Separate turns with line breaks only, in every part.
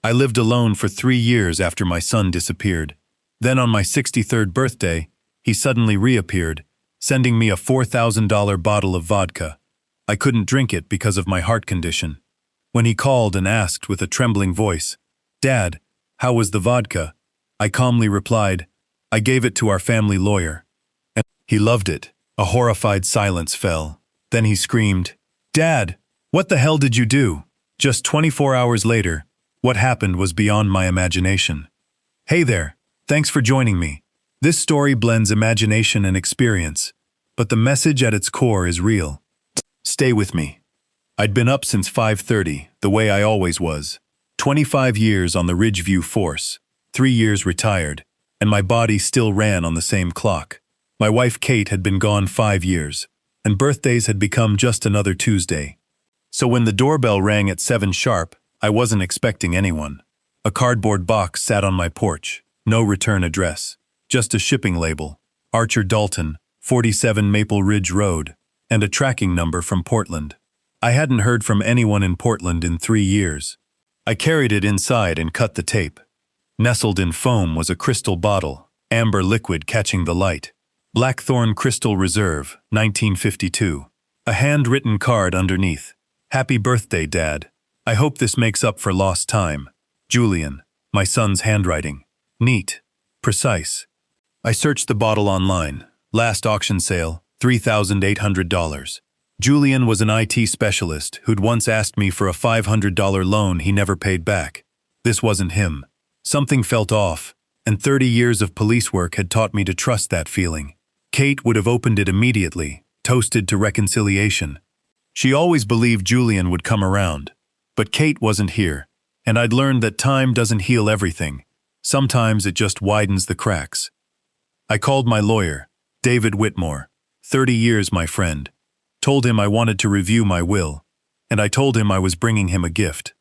I lived alone for 3 years after my son disappeared. Then on my 63rd birthday, he suddenly reappeared, sending me a $4,000 bottle of vodka. I couldn't drink it because of my heart condition. When he called and asked with a trembling voice, "Dad, how was the vodka?" I calmly replied, "I gave it to our family lawyer." And he loved it. A horrified silence fell. Then he screamed, "Dad, what the hell did you do?" Just 24 hours later, what happened was beyond my imagination. Hey there, thanks for joining me. This story blends imagination and experience, but the message at its core is real. Stay with me. I'd been up since 5:30, the way I always was. 25 years on the Ridgeview Force, 3 years retired, and my body still ran on the same clock. My wife Kate had been gone 5 years, and birthdays had become just another Tuesday. So when the doorbell rang at 7 sharp, I wasn't expecting anyone. A cardboard box sat on my porch, no return address, just a shipping label, Archer Dalton, 47 Maple Ridge Road, and a tracking number from Portland. I hadn't heard from anyone in Portland in 3 years. I carried it inside and cut the tape. Nestled in foam was a crystal bottle, amber liquid catching the light. Blackthorn Crystal Reserve, 1952. A handwritten card underneath. "Happy birthday, Dad. I hope this makes up for lost time. Julian," my son's handwriting. Neat. Precise. I searched the bottle online. Last auction sale, $3,800. Julian was an IT specialist who'd once asked me for a $500 loan he never paid back. This wasn't him. Something felt off, and 30 years of police work had taught me to trust that feeling. Kate would have opened it immediately, toasted to reconciliation. She always believed Julian would come around. But Kate wasn't here, and I'd learned that time doesn't heal everything. Sometimes it just widens the cracks. I called my lawyer, David Whitmore, 30 years my friend, told him I wanted to review my will, and I told him I was bringing him a gift.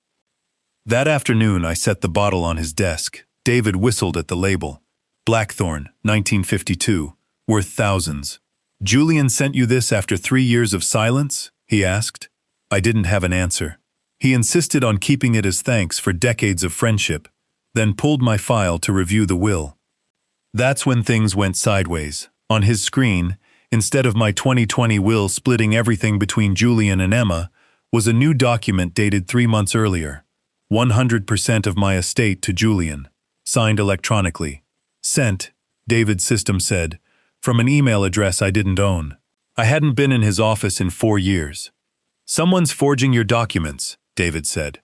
That afternoon I set the bottle on his desk. David whistled at the label. Blackthorn, 1952, worth thousands. "Julian sent you this after 3 years of silence?" he asked. I didn't have an answer. He insisted on keeping it as thanks for decades of friendship, then pulled my file to review the will. That's when things went sideways. On his screen, instead of my 2020 will splitting everything between Julian and Emma, was a new document dated 3 months earlier. 100% of my estate to Julian. Signed electronically. Sent, David's system said, from an email address I didn't own. I hadn't been in his office in 4 years. "Someone's forging your documents," David said.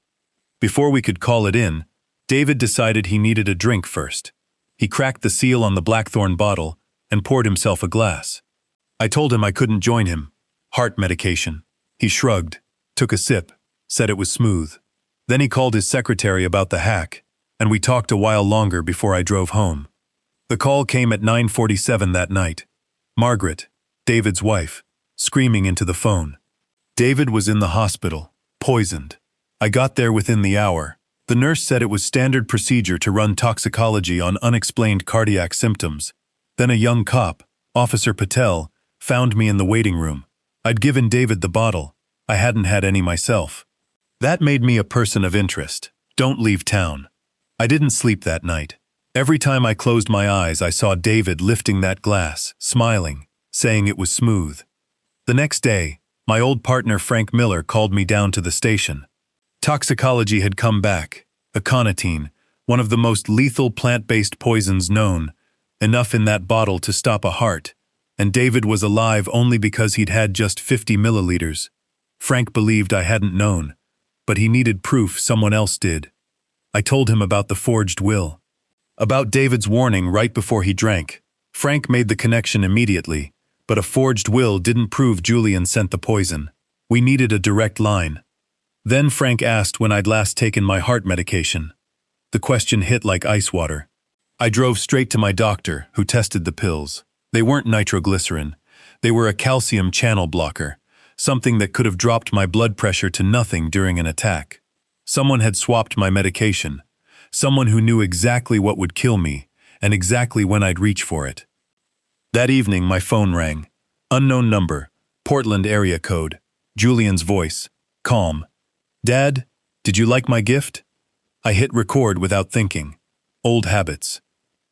Before we could call it in, David decided he needed a drink first. He cracked the seal on the Blackthorn bottle and poured himself a glass. I told him I couldn't join him. Heart medication. He shrugged, took a sip, said it was smooth. Then he called his secretary about the hack, and we talked a while longer before I drove home. The call came at 9:47 that night. Margaret, David's wife, screaming into the phone. David was in the hospital, poisoned. I got there within the hour. The nurse said it was standard procedure to run toxicology on unexplained cardiac symptoms. Then a young cop, Officer Patel, found me in the waiting room. I'd given David the bottle. I hadn't had any myself. That made me a person of interest. Don't leave town. I didn't sleep that night. Every time I closed my eyes, I saw David lifting that glass, smiling, saying it was smooth. The next day, my old partner Frank Miller called me down to the station. Toxicology had come back. Aconitine, one of the most lethal plant-based poisons known, enough in that bottle to stop a heart, and David was alive only because he'd had just 50 milliliters. Frank believed I hadn't known, but he needed proof someone else did. I told him about the forged will. About David's warning right before he drank. Frank made the connection immediately, but a forged will didn't prove Julian sent the poison. We needed a direct line. Then Frank asked when I'd last taken my heart medication. The question hit like ice water. I drove straight to my doctor, who tested the pills. They weren't nitroglycerin. They were a calcium channel blocker, something that could have dropped my blood pressure to nothing during an attack. Someone had swapped my medication. Someone who knew exactly what would kill me, and exactly when I'd reach for it. That evening, my phone rang. Unknown number, Portland area code. Julian's voice, calm. "Dad, did you like my gift?" I hit record without thinking. Old habits.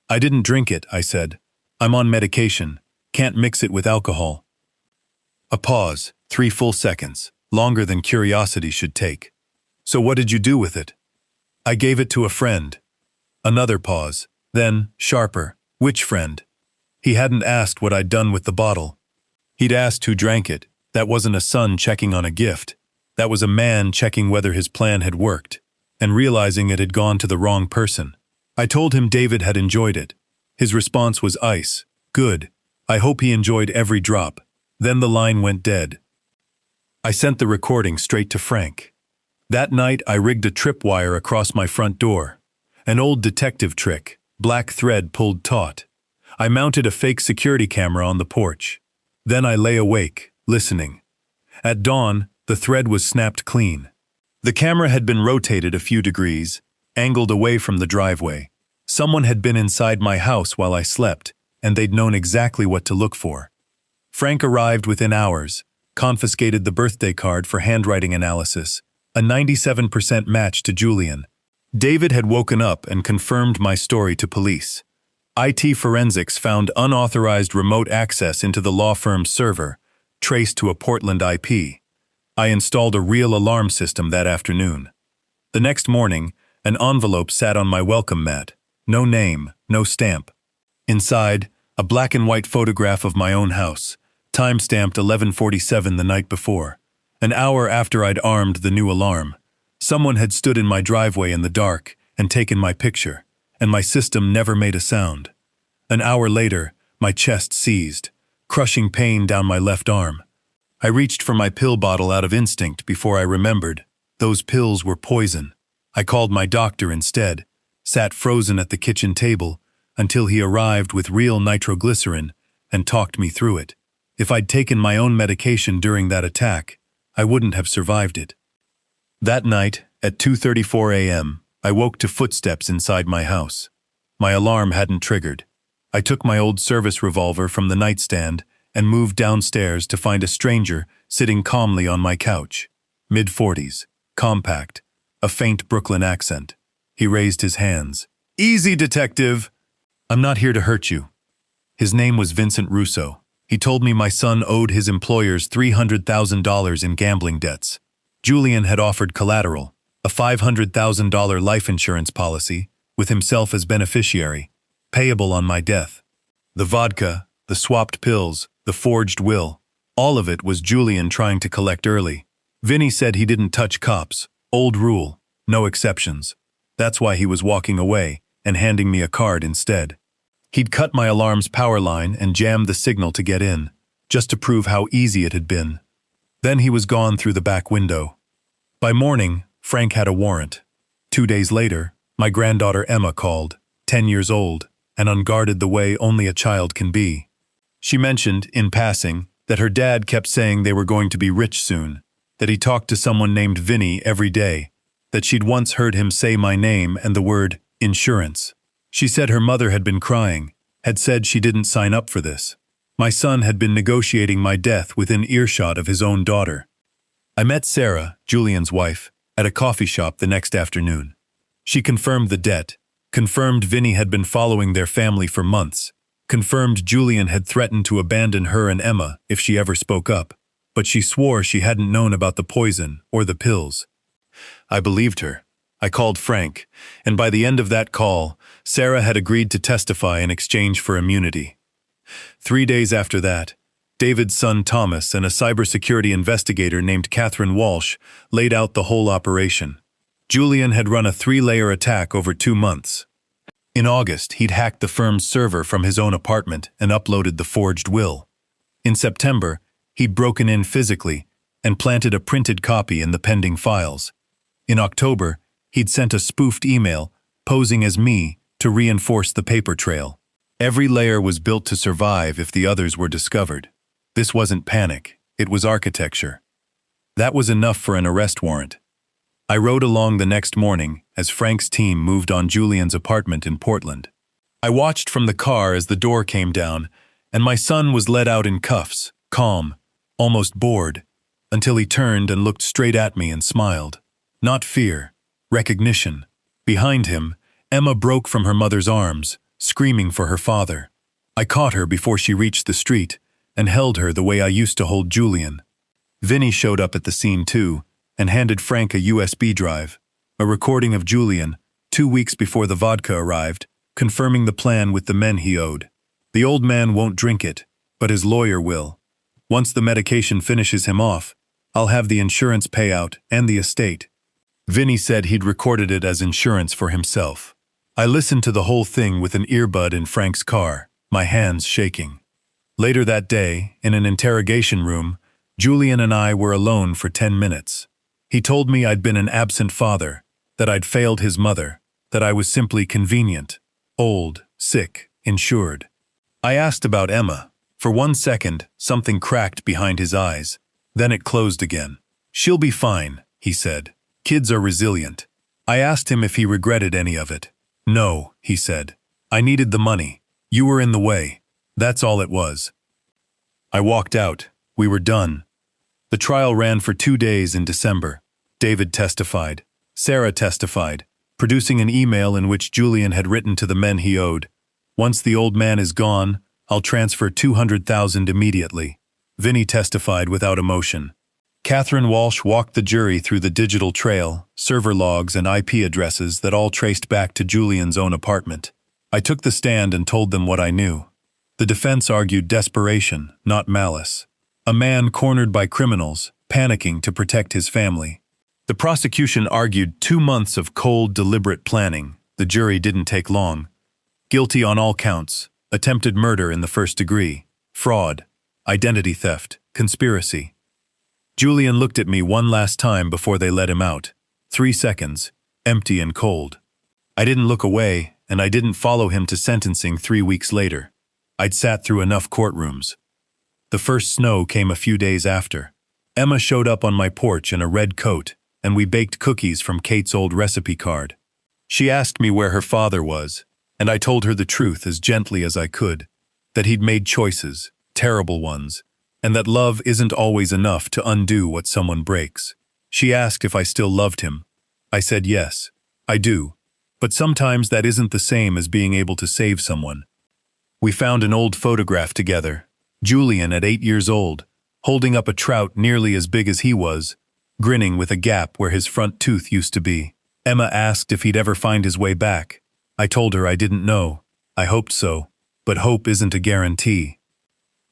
I didn't drink it, I said. I'm on medication. Can't mix it with alcohol. A pause, 3 full seconds, longer than curiosity should take. So what did you do with it? I gave it to a friend. Another pause, then, sharper, which friend? He hadn't asked what I'd done with the bottle. He'd asked who drank it. That wasn't a son checking on a gift. That was a man checking whether his plan had worked, and realizing it had gone to the wrong person. I told him David had enjoyed it. His response was ice. Good. I hope he enjoyed every drop. Then the line went dead. I sent the recording straight to Frank. That night I rigged a tripwire across my front door. An old detective trick, black thread pulled taut. I mounted a fake security camera on the porch. Then I lay awake, listening. At dawn, the thread was snapped clean. The camera had been rotated a few degrees, angled away from the driveway. Someone had been inside my house while I slept, and they'd known exactly what to look for. Frank arrived within hours, confiscated the birthday card for handwriting analysis, a 97% match to Julian. David had woken up and confirmed my story to police. IT forensics found unauthorized remote access into the law firm's server, traced to a Portland IP. I installed a real alarm system that afternoon. The next morning, an envelope sat on my welcome mat. No name, no stamp. Inside, a black and white photograph of my own house, time-stamped 11:47 the night before. An hour after I'd armed the new alarm. Someone had stood in my driveway in the dark and taken my picture, and my system never made a sound. An hour later, my chest seized, crushing pain down my left arm. I reached for my pill bottle out of instinct before I remembered. Those pills were poison. I called my doctor instead, sat frozen at the kitchen table until he arrived with real nitroglycerin and talked me through it. If I'd taken my own medication during that attack, I wouldn't have survived it. That night, at 2:34 a.m., I woke to footsteps inside my house. My alarm hadn't triggered. I took my old service revolver from the nightstand and moved downstairs to find a stranger sitting calmly on my couch. Mid-40s, compact, a faint Brooklyn accent. He raised his hands. "Easy, detective! I'm not here to hurt you." His name was Vincent Russo. He told me my son owed his employers $300,000 in gambling debts. Julian had offered collateral, a $500,000 life insurance policy, with himself as beneficiary, payable on my death. The vodka, the swapped pills, the forged will, all of it was Julian trying to collect early. Vinny said he didn't touch cops. Old rule, no exceptions. That's why he was walking away and handing me a card instead. He'd cut my alarm's power line and jammed the signal to get in, just to prove how easy it had been. Then he was gone through the back window. By morning, Frank had a warrant. 2 days later, my granddaughter Emma called, 10 years old, and unguarded the way only a child can be. She mentioned, in passing, that her dad kept saying they were going to be rich soon, that he talked to someone named Vinny every day, that she'd once heard him say my name and the word insurance. She said her mother had been crying, had said she didn't sign up for this. My son had been negotiating my death within earshot of his own daughter. I met Sarah, Julian's wife, at a coffee shop the next afternoon. She confirmed the debt, confirmed Vinny had been following their family for months, confirmed Julian had threatened to abandon her and Emma if she ever spoke up, but she swore she hadn't known about the poison or the pills. I believed her. I called Frank, and by the end of that call, Sarah had agreed to testify in exchange for immunity. 3 days after that, David's son Thomas and a cybersecurity investigator named Catherine Walsh laid out the whole operation. Julian had run a 3-layer attack over 2 months. In August, he'd hacked the firm's server from his own apartment and uploaded the forged will. In September, he'd broken in physically and planted a printed copy in the pending files. In October, he'd sent a spoofed email, posing as me, to reinforce the paper trail. Every layer was built to survive if the others were discovered. This wasn't panic, it was architecture. That was enough for an arrest warrant. I rode along the next morning as Frank's team moved on Julian's apartment in Portland. I watched from the car as the door came down, and my son was led out in cuffs, calm, almost bored, until he turned and looked straight at me and smiled. Not fear, recognition. Behind him, Emma broke from her mother's arms, screaming for her father. I caught her before she reached the street and held her the way I used to hold Julian. Vinny showed up at the scene too and handed Frank a USB drive, a recording of Julian, 2 weeks before the vodka arrived, confirming the plan with the men he owed. The old man won't drink it, but his lawyer will. Once the medication finishes him off, I'll have the insurance payout and the estate. Vinny said he'd recorded it as insurance for himself. I listened to the whole thing with an earbud in Frank's car, my hands shaking. Later that day, in an interrogation room, Julian and I were alone for 10 minutes. He told me I'd been an absent father, that I'd failed his mother, that I was simply convenient, old, sick, insured. I asked about Emma. For 1 second, something cracked behind his eyes. Then it closed again. "She'll be fine," he said. "Kids are resilient." I asked him if he regretted any of it. "No," he said. "I needed the money. You were in the way. That's all it was." I walked out. We were done. The trial ran for 2 days in December. David testified. Sarah testified, producing an email in which Julian had written to the men he owed, "Once the old man is gone, I'll transfer $200,000 immediately." Vinny testified without emotion. Catherine Walsh walked the jury through the digital trail, server logs and IP addresses that all traced back to Julian's own apartment. I took the stand and told them what I knew. The defense argued desperation, not malice. A man cornered by criminals, panicking to protect his family. The prosecution argued 2 months of cold, deliberate planning. The jury didn't take long. Guilty on all counts: attempted murder in the first degree, fraud, identity theft, conspiracy. Julian looked at me one last time before they let him out. 3 seconds, empty and cold. I didn't look away, and I didn't follow him to sentencing 3 weeks later. I'd sat through enough courtrooms. The first snow came a few days after. Emma showed up on my porch in a red coat, and we baked cookies from Kate's old recipe card. She asked me where her father was, and I told her the truth as gently as I could, that he'd made choices, terrible ones, and that love isn't always enough to undo what someone breaks. She asked if I still loved him. I said yes, I do, but sometimes that isn't the same as being able to save someone. We found an old photograph together, Julian at 8 years old, holding up a trout nearly as big as he was, grinning with a gap where his front tooth used to be. Emma asked if he'd ever find his way back. I told her I didn't know. I hoped so, but hope isn't a guarantee.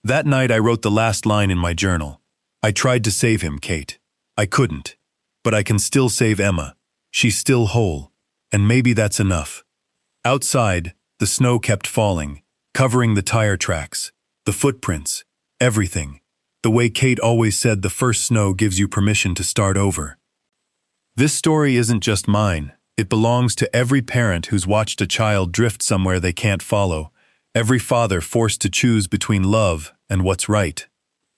That night I wrote the last line in my journal. I tried to save him, Kate. I couldn't. But I can still save Emma. She's still whole. And maybe that's enough. Outside, the snow kept falling, covering the tire tracks, the footprints, everything. The way Kate always said the first snow gives you permission to start over. This story isn't just mine. It belongs to every parent who's watched a child drift somewhere they can't follow, every father forced to choose between love and what's right.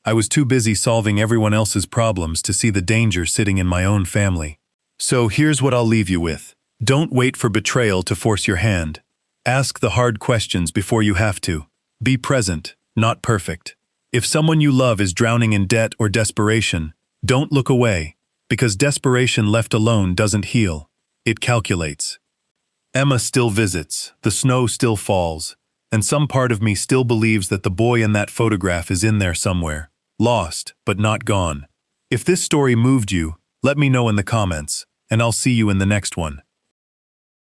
I was too busy solving everyone else's problems to see the danger sitting in my own family. So here's what I'll leave you with. Don't wait for betrayal to force your hand. Ask the hard questions before you have to. Be present, not perfect. If someone you love is drowning in debt or desperation, don't look away, because desperation left alone doesn't heal. It calculates. Emma still visits, the snow still falls, and some part of me still believes that the boy in that photograph is in there somewhere, lost but not gone. If this story moved you, let me know in the comments, and I'll see you in the next one.